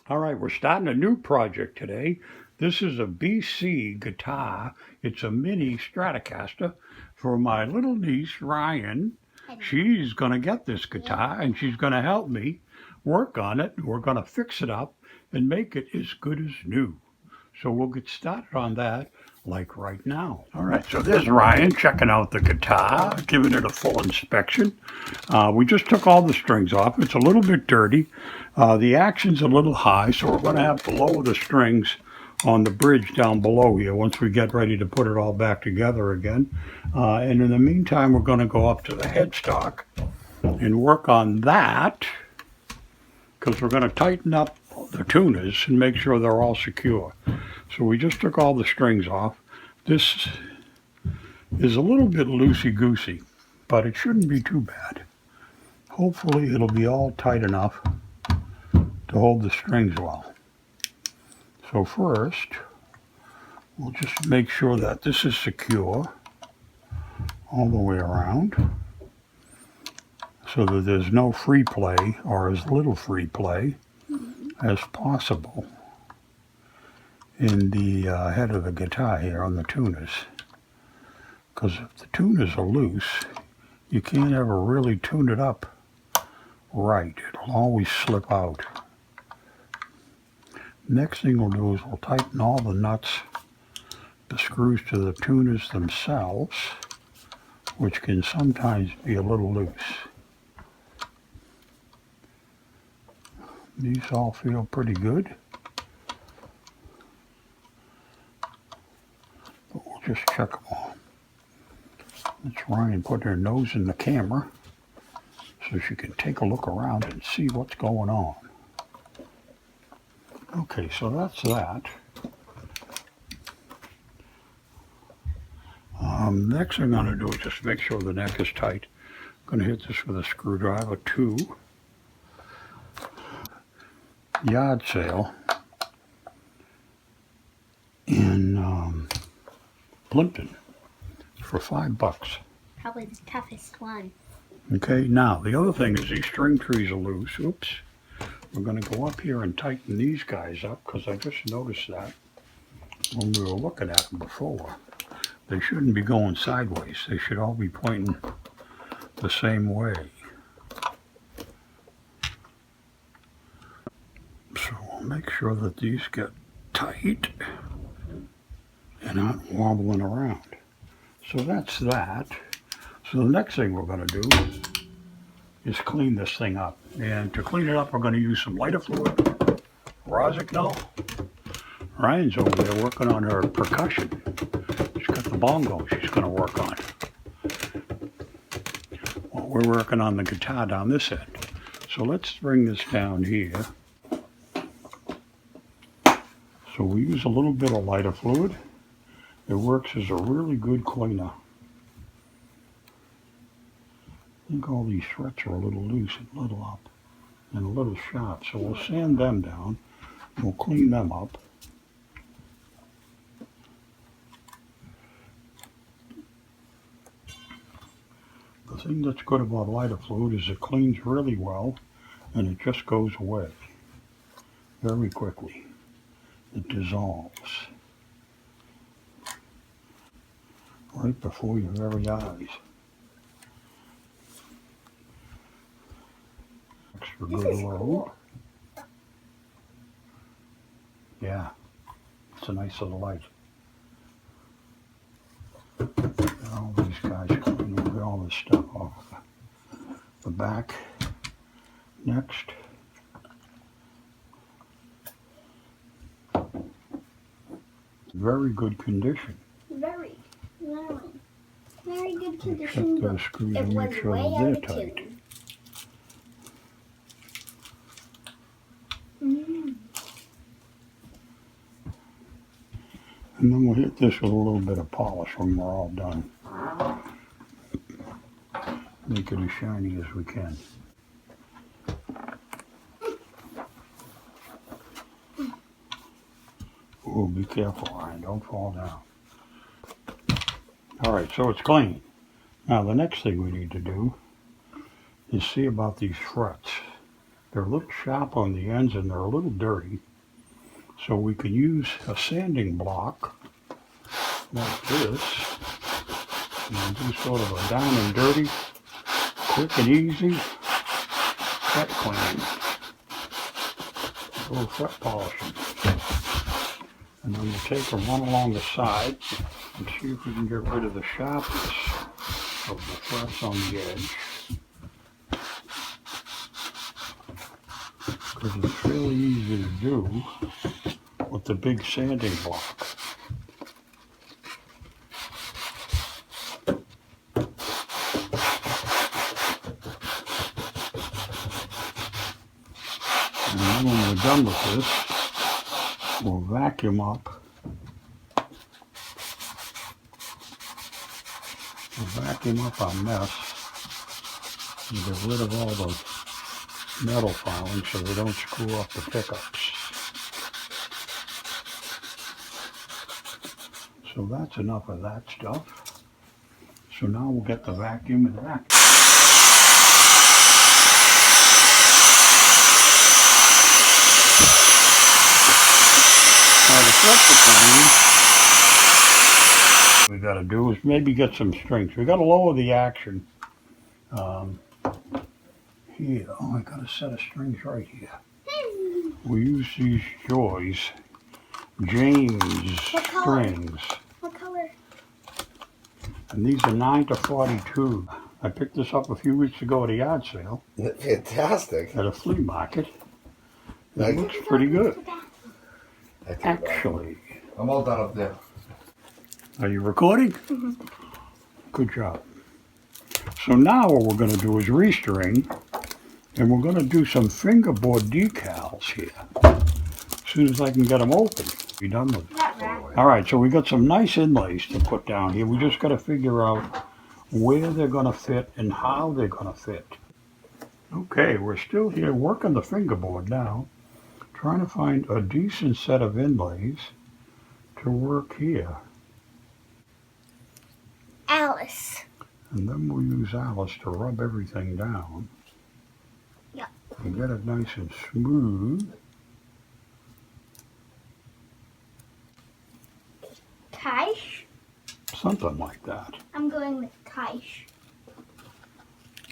All right, we're starting a new project today. This is a BC guitar. It's a mini Stratocaster for my little niece, Ryan. She's going to get this guitar and she's going to help me work on it. We're going to fix it up and make it as good as new. So we'll get started on that like right now. All right, so there's Ryan checking out the guitar, giving it a full inspection. We just took all the strings off. It's a little bit dirty. The action's a little high, so we're going to have to lower the strings on the bridge down below here once we get ready to put it all back together again. And in the meantime, we're going to go up to the headstock and work on that because we're going to tighten up the tuners and make sure they're all secure. So we just took all the strings off. This is a little bit loosey-goosey, but it shouldn't be too bad. Hopefully it'll be all tight enough to hold the strings well. So first, we'll just make sure that this is secure all the way around so that there's no free play or as little free play as possible in the head of the guitar here on the tuners. Because if the tuners are loose, you can't ever really tune it up right. It'll always slip out. Next thing we'll do is we'll tighten all the nuts, the screws to the tuners themselves, which can sometimes be a little loose. These all feel pretty good. But we'll just check them all. Let's Ryan put her nose in the camera so she can take a look around and see what's going on. Okay, so that's that. Next thing I'm going to do is just make sure the neck is tight. I'm going to hit this with a screwdriver, 2. Yard sale in Plimpton for $5. Probably the toughest one. Okay, now the other thing is these string trees are loose. Oops. We're going to go up here and tighten these guys up because I just noticed that when we were looking at them before. They shouldn't be going sideways. They should all be pointing the same way. So we'll make sure that these get tight and aren't wobbling around. So that's that. So the next thing we're going to do is clean this thing up. And to clean it up, we're going to use some lighter fluid, Rozignol. Ryan's over there working on her percussion. She's got the bongo she's going to work on. Well, we're working on the guitar down this end. So let's bring this down here. So we use a little bit of lighter fluid. It works as a really good cleaner. I think all these threads are a little loose and a little up and a little sharp. So we'll sand them down. We'll clean them up. The thing that's good about lighter fluid is it cleans really well and it just goes away very quickly. It dissolves right before your very eyes. Extra good load. Yeah, it's a nice little light. All these guys clean all this stuff off the back. Next. Very good condition. Very good Check condition. those screws and make sure that they're tight. And then we'll hit this with a little bit of polish when we're all done. Make it as shiny as we can. Oh, be careful, Ryan, don't fall down. All right, so it's clean. Now the next thing we need to do is see about these frets. They're a little sharp on the ends and they're a little dirty. So we can use a sanding block like this and do sort of a down and dirty, quick and easy fret cleaning. A little fret polishing. And then we'll take and run along the side and see if we can get rid of the sharpness of the frets on the edge. Because it's really easy to do with the big sanding block. And then when we're done with this, we'll vacuum up. We'll vacuum up our mess and get rid of all the metal filings so they don't screw up the pickups. So that's enough of that stuff. So now we'll get the vacuum and vacuum. Now the frets are clean. What we got to do is maybe get some strings. We got to lower the action. Here, oh, I got a set of strings right here. We use these Joys James strings. What color? And these are 9 to 42. I picked this up a few weeks ago at a yard sale. Fantastic. At a flea market. It looks pretty good. Actually. I'm all done up there. Are you recording? Mm-hmm. Good job. So now what we're going to do is restring, and we're going to do some fingerboard decals here. As soon as I can get them open, be done with it. All right, so we got some nice inlays to put down here. We just got to figure out where they're going to fit and how they're going to fit. Okay, we're still here working the fingerboard now, trying to find a decent set of inlays to work here. Alice. And then we'll use Alice to rub everything down. Yeah. And get it nice and smooth. Kaish? Something like that. I'm going with Kaish.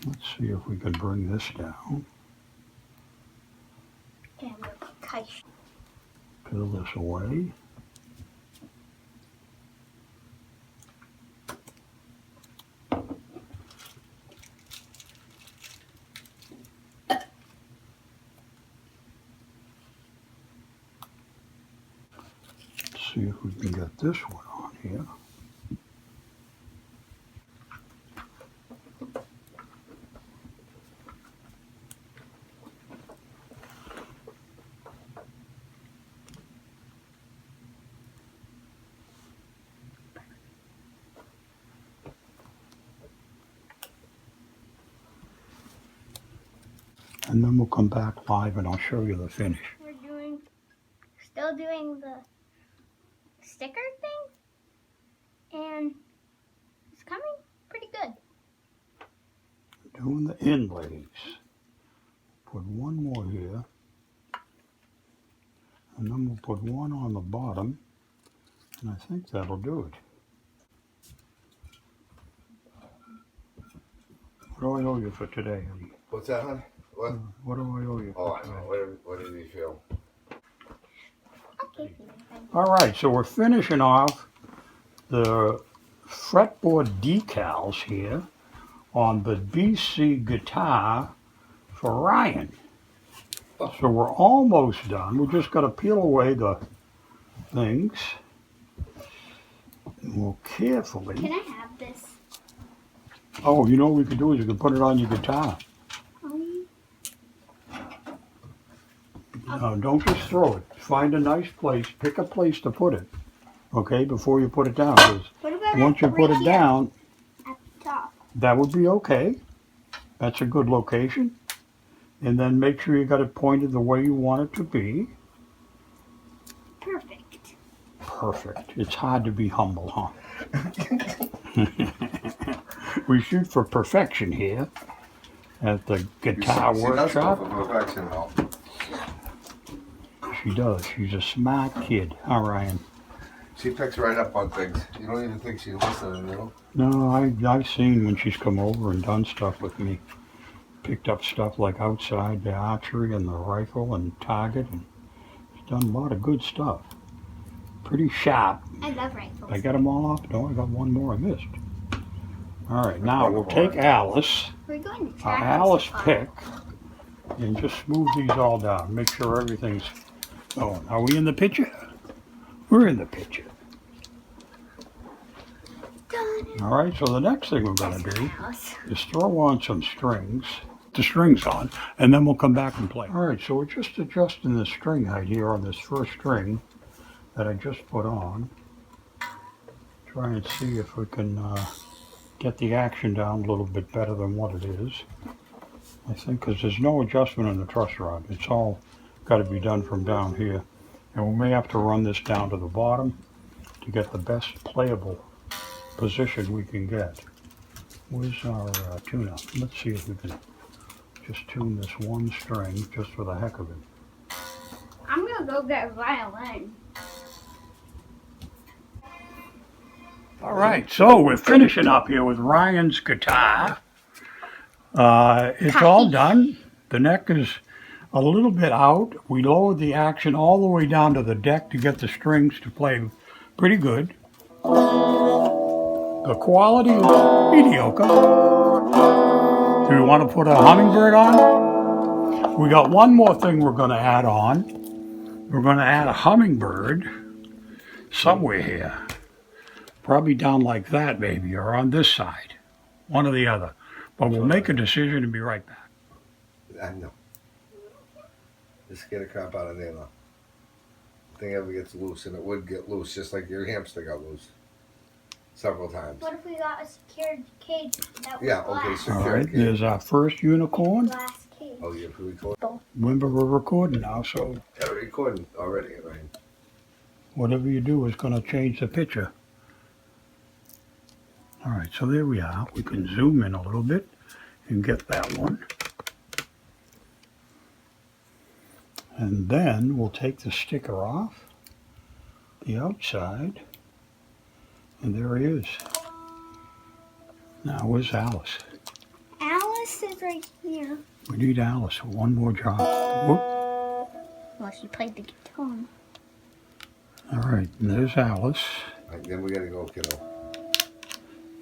Let's see if we can bring this down. Okay, I'm going with Kaish. Peel this away. See if we can get this one on here. And then we'll come back live and I'll show you the finish. We're still doing the sticker thing, and it's coming pretty good. Doing the inlays. Put one more here. And then we'll put one on the bottom. And I think that'll do it. What do I owe you for today, honey? What's that, hon? What? What do I owe you Oh, for I today? know. What did you feel? Okay. All right, so we're finishing off the fretboard decals here on the BC guitar for Ryann. So we're almost done. We just got to peel away the things. And we'll carefully. Can I have this? Oh, you know what we could do is you could put it on your guitar. Don't just throw it. Find a nice place. Pick a place to put it. Okay, before you put it down. 'Cause What about once you right put it here down, at the top? that would be okay. That's a good location. And then make sure you got it pointed the way you want it to be. Perfect. Perfect. It's hard to be humble, huh? We shoot for perfection here. at the guitar She does workshop. go for perfection, though. She does. She's a smart kid. All right. She picks right up on things. You don't even think she's listening, you know? No, I've seen when she's come over and done stuff with me. Picked up stuff like outside the archery and the rifle and target, and she's done a lot of good stuff. Pretty sharp. I love rifles. I got them all off. No, I got one more I missed. All right, now we'll take Alice, We're going to our track Alice this pick, and just smooth these all down. Make sure everything's going. Are we in the picture? We're in the picture. All right, so the next thing we're going to do is throw on some strings, the strings on, and then we'll come back and play. All right, so we're just adjusting the string height here on this first string that I just put on. Try and see if we can get the action down a little bit better than what it is. I think because there's no adjustment in the truss rod. It's all got to be done from down here. And we may have to run this down to the bottom to get the best playable position we can get. Where's our tune-up? Let's see if we can just tune this one string just for the heck of it. I'm going to go get a violin. All right, so we're finishing up here with Ryan's guitar. It's all done. The neck is a little bit out. We lowered the action all the way down to the deck to get the strings to play pretty good. The quality is mediocre. Do we want to put a hummingbird on? We got one more thing we're going to add on. We're going to add a hummingbird somewhere here. Probably down like that, maybe, or on this side. One or the other. But we'll make a decision and be right back. I know. Just get a crap out of there now. Thing ever gets loose, and it would get loose, just like your hamster got loose. Several times. What if we got a secured cage that was Yeah, okay, glass? so All right, there's our first unicorn. Glass cage. Oh, you're recording? Remember, we're recording now, so Yeah, we're recording already, right? whatever you do is going to change the picture. All right, so there we are. We can zoom in a little bit and get that one. And then we'll take the sticker off the outside. And there he is. Now, where's Alice? Alice is right here. We need Alice for one more job. Whoop. Well, she played the guitar. All right, and there's Alice. Right, then we gotta go, kiddo.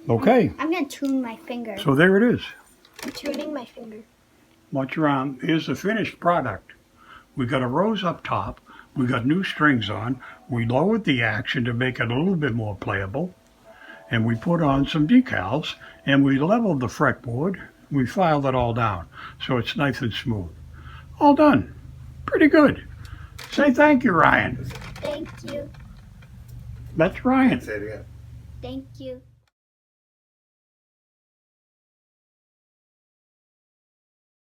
Okay, I'm going to tune my finger. so there it is. I'm tuning my finger. Watch around. Here's the finished product. We got a rose up top. We got new strings on. We lowered the action to make it a little bit more playable. And we put on some decals. And we leveled the fretboard. We filed it all down. So it's nice and smooth. All done. Pretty good. Say thank you, Ryan. Thank you. That's Ryan. Say it again. Thank you.